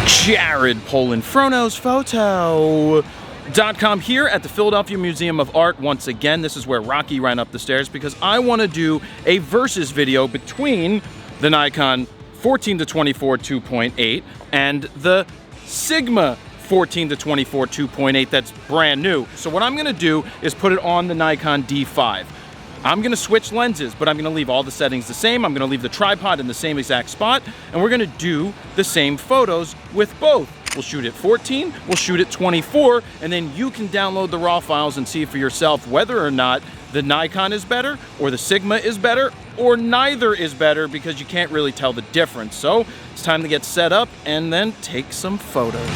Jared Polin, FroKnowsPhoto.com here at the Philadelphia Museum of Art once again. This is where Rocky ran up the stairs because I want to do a versus video between the Nikon 14-24 2.8 and the Sigma 14-24 2.8 that's brand new. So what I'm going to do is put it on the Nikon D5. I'm going to switch lenses, but I'm going to leave all the settings the same. I'm going to leave the tripod in the same exact spot, and we're going to do the same photos with both. We'll shoot at 14, we'll shoot at 24, and then you can download the raw files and see for yourself whether or not the Nikon is better, or the Sigma is better, or neither is better, because you can't really tell the difference. So it's time to get set up and then take some photos.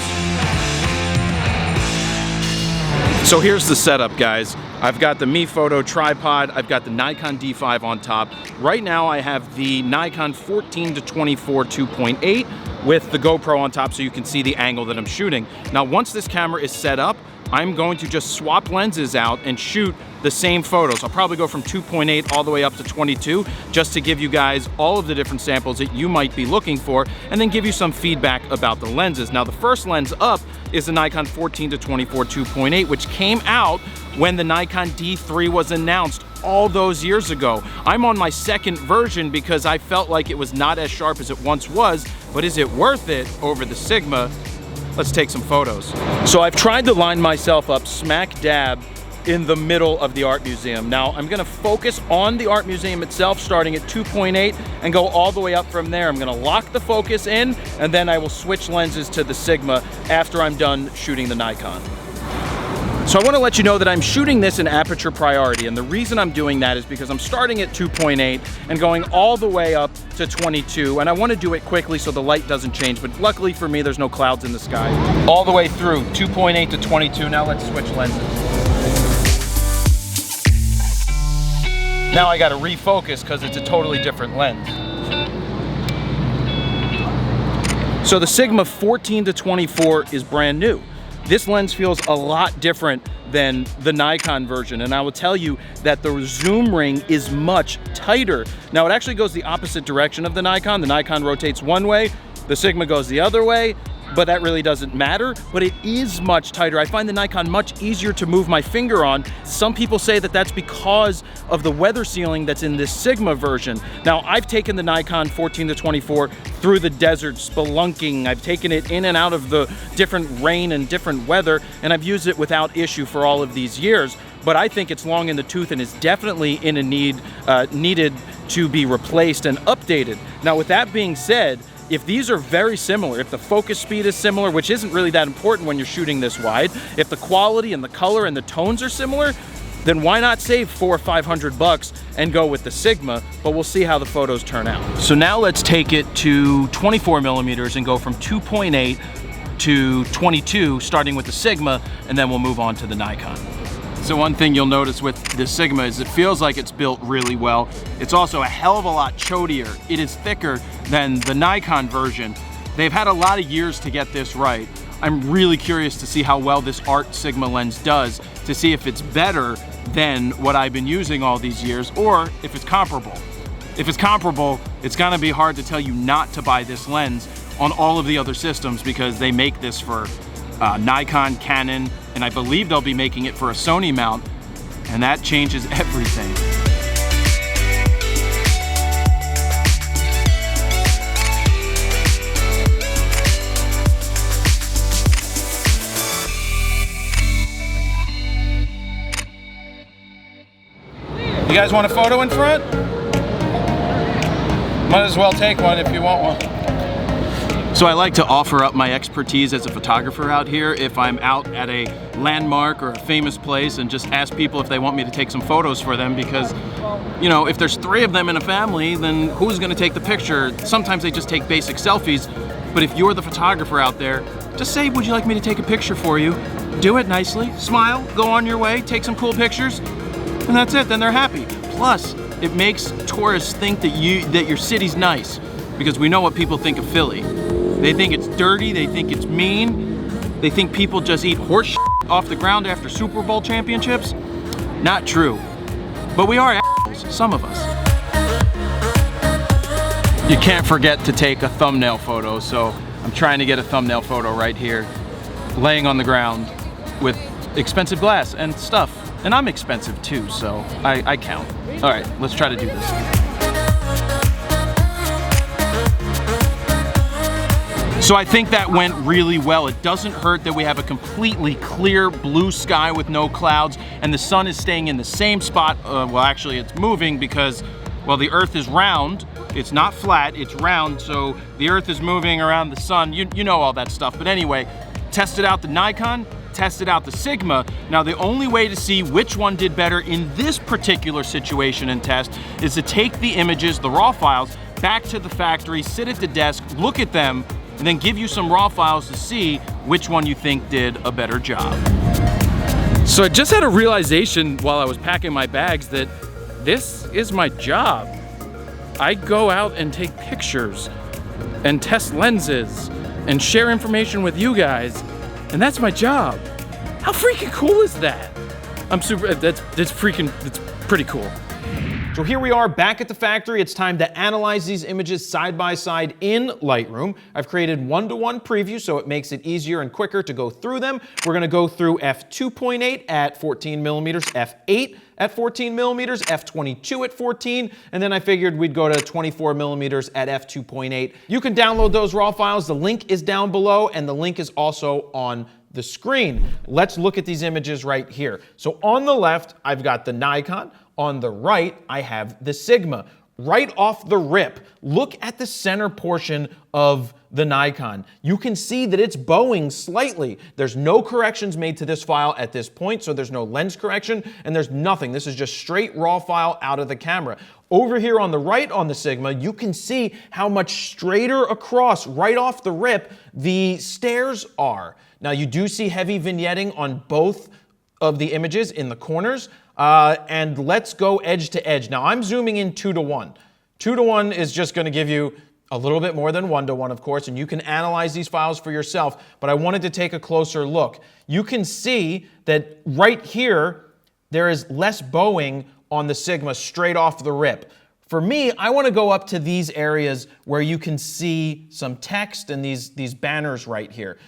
So here's the setup, guys. I've got the MePhoto tripod, I've got the Nikon D5 on top. Right now I have the Nikon 14-24 2.8 with the GoPro on top so you can see the angle that I'm shooting. Now once this camera is set up, I'm going to just swap lenses out and shoot the same photos. I'll probably go from 2.8 all the way up to 22 just to give you guys all of the different samples that you might be looking for and then give you some feedback about the lenses. Now the first lens up is the Nikon 14-24 2.8, which came out when the Nikon D3 was announced all those years ago. I'm on my second version because I felt like it was not as sharp as it once was, but is it worth it over the Sigma? Let's take some photos. So I've tried to line myself up smack dab in the middle of the art museum. Now I'm gonna focus on the art museum itself, starting at 2.8 and go all the way up from there. I'm gonna lock the focus in, and then I will switch lenses to the Sigma after I'm done shooting the Nikon. So I want to let you know that I'm shooting this in aperture priority, and the reason I'm doing that is because I'm starting at 2.8 and going all the way up to 22, and I want to do it quickly so the light doesn't change, but luckily for me there's no clouds in the sky. All the way through 2.8 to 22. Now let's switch lenses. Now I got to refocus because it's a totally different lens. So the Sigma 14-24 is brand new. This lens feels a lot different than the Nikon version, and I will tell you that the zoom ring is much tighter. Now it actually goes the opposite direction of the Nikon. The Nikon rotates one way, the Sigma goes the other way, but that really doesn't matter, but it is much tighter. I find the Nikon much easier to move my finger on. Some people say that that's because of the weather sealing that's in this Sigma version. Now, I've taken the Nikon 14-24 through the desert spelunking. I've taken it in and out of the different rain and different weather, and I've used it without issue for all of these years. But I think it's long in the tooth and is definitely in a needed to be replaced and updated. Now, with that being said, if these are very similar, if the focus speed is similar, which isn't really that important when you're shooting this wide, if the quality and the color and the tones are similar, then why not save $400 or $500 and go with the Sigma? But we'll see how the photos turn out. So now let's take it to 24 millimeters and go from 2.8 to 22, starting with the Sigma, and then we'll move on to the Nikon. So one thing you'll notice with the Sigma is it feels like it's built really well. It's also a hell of a lot chodier. It is thicker than the Nikon version. They've had a lot of years to get this right. I'm really curious to see how well this Art Sigma lens does, to see if it's better than what I've been using all these years, or if it's comparable. If it's comparable, it's gonna be hard to tell you not to buy this lens on all of the other systems, because they make this for Nikon, Canon, and I believe they'll be making it for a Sony mount, and that changes everything. You guys want a photo in front? Might as well take one if you want one. So I like to offer up my expertise as a photographer out here if I'm out at a landmark or a famous place, and just ask people if they want me to take some photos for them, because, you know, if there's 3 of them in a family, then who's gonna take the picture? Sometimes they just take basic selfies, but if you're the photographer out there, just say, would you like me to take a picture for you? Do it nicely, smile, go on your way, take some cool pictures, and that's it, then they're happy. Plus, it makes tourists think that your city's nice, because we know what people think of Philly. They think it's dirty, they think it's mean, they think people just eat horse shit off the ground after Super Bowl championships. Not true. But we are assholes, some of us. You can't forget to take a thumbnail photo, so I'm trying to get a thumbnail photo right here, laying on the ground with expensive glass and stuff. And I'm expensive too, so I count. All right, let's try to do this. So I think that went really well. It doesn't hurt that we have a completely clear blue sky with no clouds, and the sun is staying in the same spot. Well, actually it's moving because, well, the earth is round. It's not flat, it's round, so the earth is moving around the sun. You know all that stuff. But anyway, tested out the Nikon, tested out the Sigma. Now the only way to see which one did better in this particular situation and test is to take the images, the raw files, back to the factory, sit at the desk, look at them, and then give you some raw files to see which one you think did a better job. So I just had a realization while I was packing my bags that this is my job. I go out and take pictures and test lenses and share information with you guys, and that's my job. How freaking cool is that? That's pretty cool. So here we are back at the factory. It's time to analyze these images side by side in Lightroom. I've created one-to-one preview so it makes it easier and quicker to go through them. We're gonna go through f2.8 at 14 millimeters, f8 at 14 millimeters, f22 at 14, and then I figured we'd go to 24 millimeters at f2.8. You can download those raw files. The link is down below, and the link is also on the screen. Let's look at these images right here. So on the left, I've got the Nikon. On the right, I have the Sigma. Right off the rip, look at the center portion of the Nikon. You can see that it's bowing slightly. There's no corrections made to this file at this point, so there's no lens correction, and there's nothing. This is just straight raw file out of the camera. Over here on the right on the Sigma, you can see how much straighter across, right off the rip, the stairs are. Now you do see heavy vignetting on both of the images in the corners. And let's go edge to edge. Now I'm zooming in 2:1. 2:1 is just going to give you a little bit more than 1:1, of course, and you can analyze these files for yourself, but I wanted to take a closer look. You can see that right here, there is less bowing on the Sigma straight off the rip. For me, I want to go up to these areas where you can see some text and these banners right here.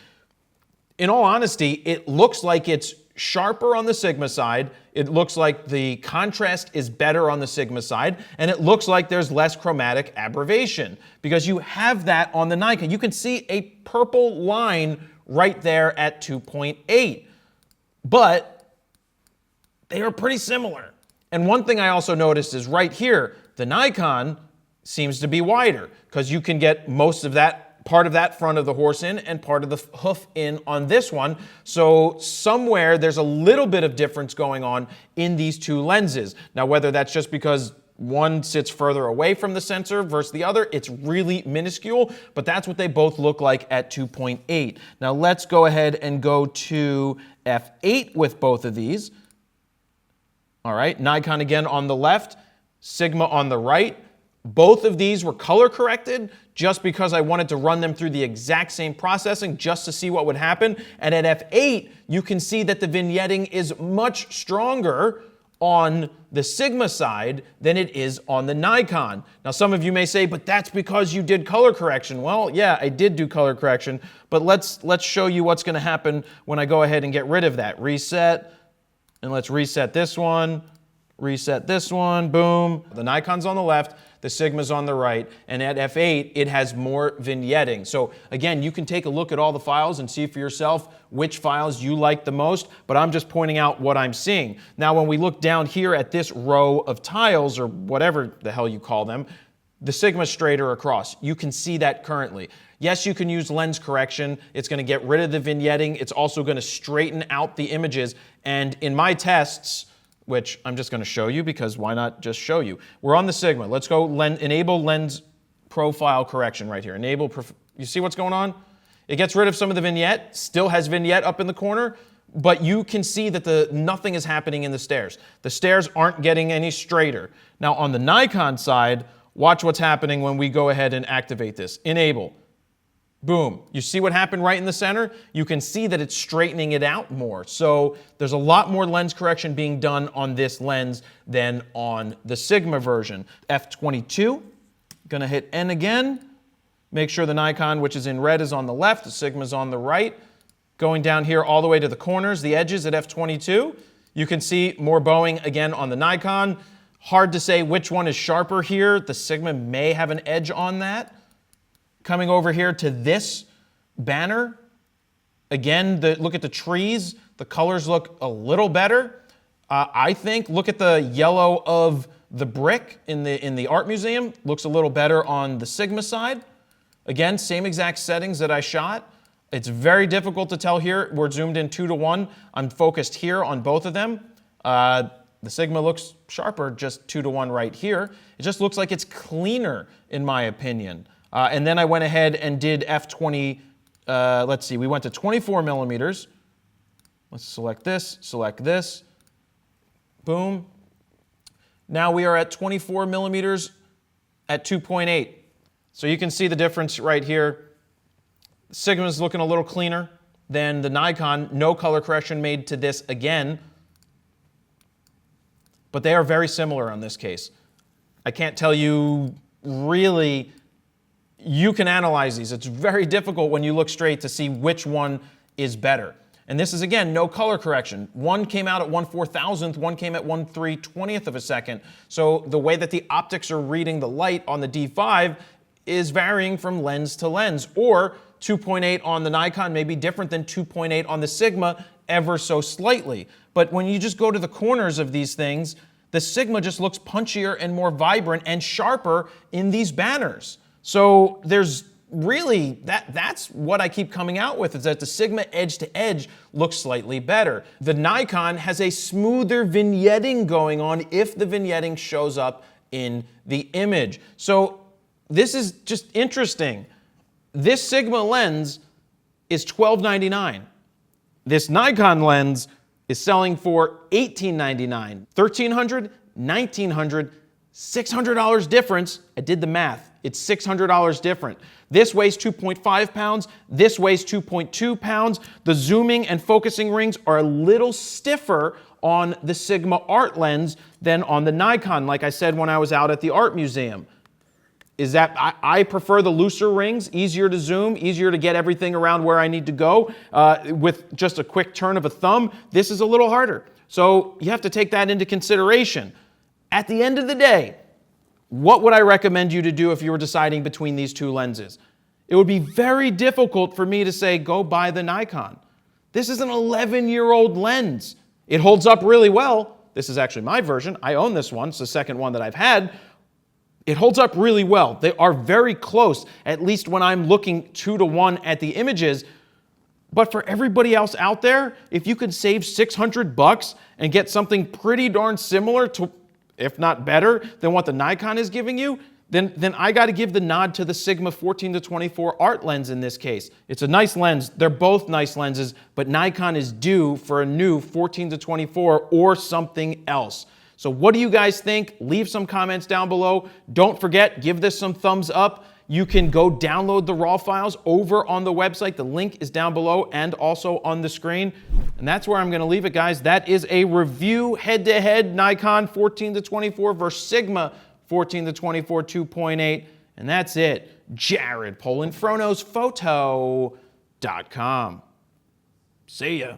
In all honesty, it looks like it's sharper on the Sigma side. It looks like the contrast is better on the Sigma side, and it looks like there's less chromatic aberration because you have that on the Nikon. You can see a purple line right there at 2.8, but they are pretty similar. And one thing I also noticed is right here, the Nikon seems to be wider because you can get most of that, part of that front of the horse in and part of the hoof in on this one. So somewhere there's a little bit of difference going on in these two lenses. Now, whether that's just because one sits further away from the sensor versus the other, it's really minuscule, but that's what they both look like at 2.8. Now let's go ahead and go to f8 with both of these. All right, Nikon again on the left, Sigma on the right. Both of these were color corrected just because I wanted to run them through the exact same processing just to see what would happen. And at f8, you can see that the vignetting is much stronger on the Sigma side than it is on the Nikon. Now, some of you may say, but that's because you did color correction. Well, yeah, I did do color correction, but let's show you what's going to happen when I go ahead and get rid of that. Reset, and let's reset this one, boom. The Nikon's on the left, the Sigma's on the right, and at f8, it has more vignetting. So again, you can take a look at all the files and see for yourself which files you like the most, but I'm just pointing out what I'm seeing. Now, when we look down here at this row of tiles, or whatever the hell you call them, the Sigma's straighter across. You can see that currently. Yes, you can use lens correction. It's going to get rid of the vignetting. It's also going to straighten out the images. And in my tests, which I'm just going to show you because why not just show you? We're on the Sigma. Let's go enable lens profile correction right here. You see what's going on? It gets rid of some of the vignette, still has vignette up in the corner, but you can see that nothing is happening in the stairs. The stairs aren't getting any straighter. Now on the Nikon side, watch what's happening when we go ahead and activate this. Enable. Boom. You see what happened right in the center? You can see that it's straightening it out more. So there's a lot more lens correction being done on this lens than on the Sigma version. f22, gonna hit N again. Make sure the Nikon, which is in red, is on the left, the Sigma is on the right. Going down here all the way to the corners, the edges at f22. You can see more bowing again on the Nikon. Hard to say which one is sharper here. The Sigma may have an edge on that. Coming over here to this banner, again, look at the trees. The colors look a little better. I think, look at the yellow of the brick in the art museum. Looks a little better on the Sigma side. Again, same exact settings that I shot. It's very difficult to tell here. We're zoomed in 2:1. I'm focused here on both of them. The Sigma looks sharper, just 2:1 right here. It just looks like it's cleaner, in my opinion. And then I went ahead and did f20. Let's see, we went to 24 millimeters. Let's select this. Boom. Now we are at 24 millimeters at 2.8. So you can see the difference right here. Sigma is looking a little cleaner than the Nikon. No color correction made to this again. But they are very similar on this case. I can't tell you really, you can analyze these. It's very difficult when you look straight to see which one is better. And this is, again, no color correction. One came out at 1/4000th, one came at 1/320th of a second. So the way that the optics are reading the light on the D5 is varying from lens to lens. Or 2.8 on the Nikon may be different than 2.8 on the Sigma ever so slightly. But when you just go to the corners of these things, the Sigma just looks punchier and more vibrant and sharper in these banners. So there's really, that's what I keep coming out with, is that the Sigma edge to edge looks slightly better. The Nikon has a smoother vignetting going on if the vignetting shows up in the image. So this is just interesting. This Sigma lens is $12.99. This Nikon lens is selling for $18.99. $1,300, $1,900, $600 difference. I did the math. It's $600 different. This weighs 2.5 pounds. This weighs 2.2 pounds. The zooming and focusing rings are a little stiffer on the Sigma art lens than on the Nikon, like I said when I was out at the art museum. Is that I prefer the looser rings, easier to zoom, easier to get everything around where I need to go with just a quick turn of a thumb. This is a little harder. So you have to take that into consideration. At the end of the day, what would I recommend you to do if you were deciding between these two lenses? It would be very difficult for me to say, go buy the Nikon. This is an 11-year-old lens. It holds up really well. This is actually my version. I own this one. It's the second one that I've had. It holds up really well. They are very close, at least when I'm looking 2:1 at the images. But for everybody else out there, if you could save $600 and get something pretty darn similar to, if not better, than what the Nikon is giving you, then I got to give the nod to the Sigma 14-24 art lens in this case. It's a nice lens. They're both nice lenses, but Nikon is due for a new 14-24 or something else. So what do you guys think? Leave some comments down below. Don't forget, give this some thumbs up. You can go download the raw files over on the website. The link is down below and also on the screen. And that's where I'm going to leave it, guys. That is a review head-to-head Nikon 14-24 versus Sigma 14-24 2.8. And that's it. Jared Polin, FroKnowsPhoto.com. See ya.